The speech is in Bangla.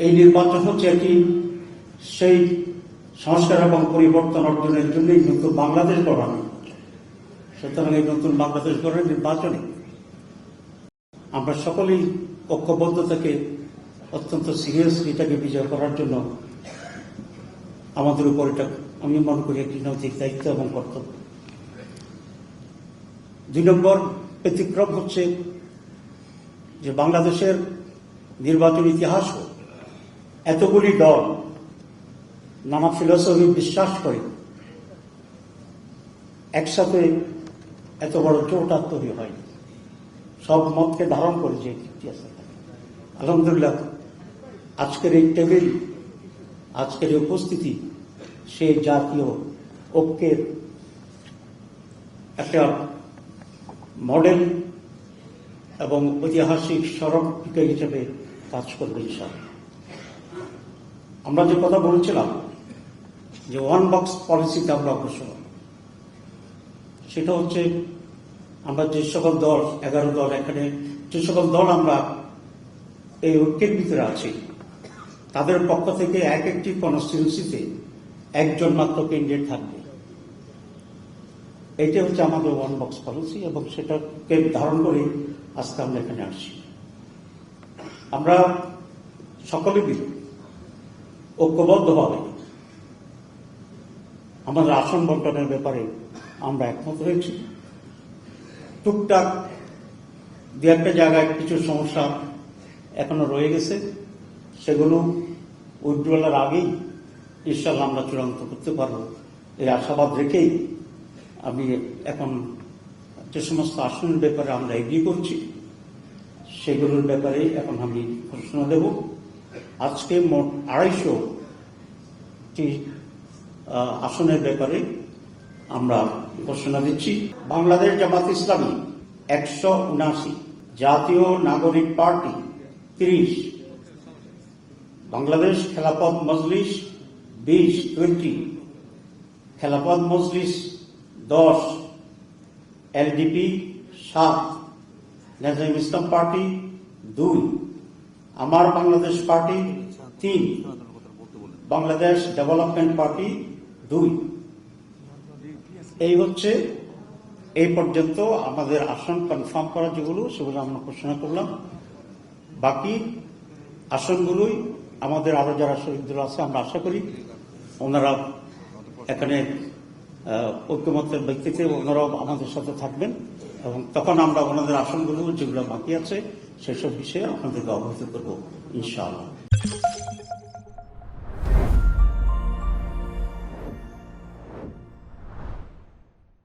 এই নির্বাচন হচ্ছে একটি সেই সংস্কার এবং পরিবর্তন অর্জনের জন্যই নতুন বাংলাদেশ গড়ানো। সুতরাং এই নতুন বাংলাদেশ গড়ার নির্বাচনে আমরা সকলেই ঐক্যবদ্ধ থেকে অত্যন্ত সিরিয়াসলি এটাকে বিজয় করার জন্য আমাদের উপর এটা আমি মনে করি একটি নৈতিক দায়িত্ব এবং কর্তব্য। 2 নম্বর ব্যতিক্রম হচ্ছে যে বাংলাদেশের নির্বাচন ইতিহাস এতগুলি দল নানা ফিলোসফি বিশ্বাস করে একসাথে এত বড় জোট তৈরি হয়, সব মতকে ধারণ করে যে ইতিহাসে। আলহামদুলিল্লাহ আজকের এই টেবিল, আজকের এই উপস্থিতি সেই জাতীয় ঐক্যের একটা মডেল এবং ঐতিহাসিক সড়ক হিসেবে কাজ করবে ইনশাআল্লাহ। আমরা যে কথা বলেছিলাম যে ওয়ান বক্স পলিসিতে আমরা অগ্রসর, সেটা হচ্ছে আমরা যে সকল দল 11 দল এখানে যে সকল দল আমরা এই ঐক্যের ভিতরে আছি তাদের পক্ষ থেকে এক একটি কনস্টিটিউন্সিতে একজন মাত্র ক্যান্ডিডেট থাকবে। এইটা হচ্ছে আমাদের ওয়ান বক্স পলিসি এবং সেটাকে ধারণ করে আজকে আমরা এখানে আসছি। আমরা সকলে মিলে ঐক্যবদ্ধভাবে আমাদের আসন বন্টনের ব্যাপারে আমরা একমত হয়েছি। টুকটাক 2-1 জায়গায় কিছু সমস্যা এখনো রয়ে গেছে, সেগুলো উজ্জ্বলার আগেই ইনশাআল্লাহ আমরা চূড়ান্ত করতে পারব এই আশাবাদ রেখেই আমি এখন যে সমস্ত আসনের ব্যাপারে আমরা এগ্রি করছি সেগুলোর ব্যাপারে এখন আমি ঘোষণা দেব। আজকে মোট 250টি আসনের ব্যাপারে আমরা ঘোষণা দিচ্ছি। বাংলাদেশ জামাত ইসলামী 179, জাতীয় নাগরিক পার্টি 30, বাংলাদেশ খেলাফত মজলিস 20, খেলাফত মজলিস 10, এলডিপি 7, নেজাম ইসলাম পার্টি 2, আমার Bangladesh party 3, Bangladesh development party 2। এই হচ্ছে এই পর্যন্ত আমাদের আসন কনফার্ম করা যেগুলো সেগুলো আমরা ঘোষণা করলাম। বাকি আসনগুলোই আমাদের আরো যারা শহীদ দল আছে আমরা আশা করি ওনারা এখানে ঐক্যমতের ভিত্তিতে ওনারাও আমাদের সাথে থাকবেন এবং তখন আমরা ওনাদের আসনগুলো যেগুলো বাকি আছে সেসব বিষয়ে আপনাদেরকে অবহিত করবো ইনশাআল্লাহ।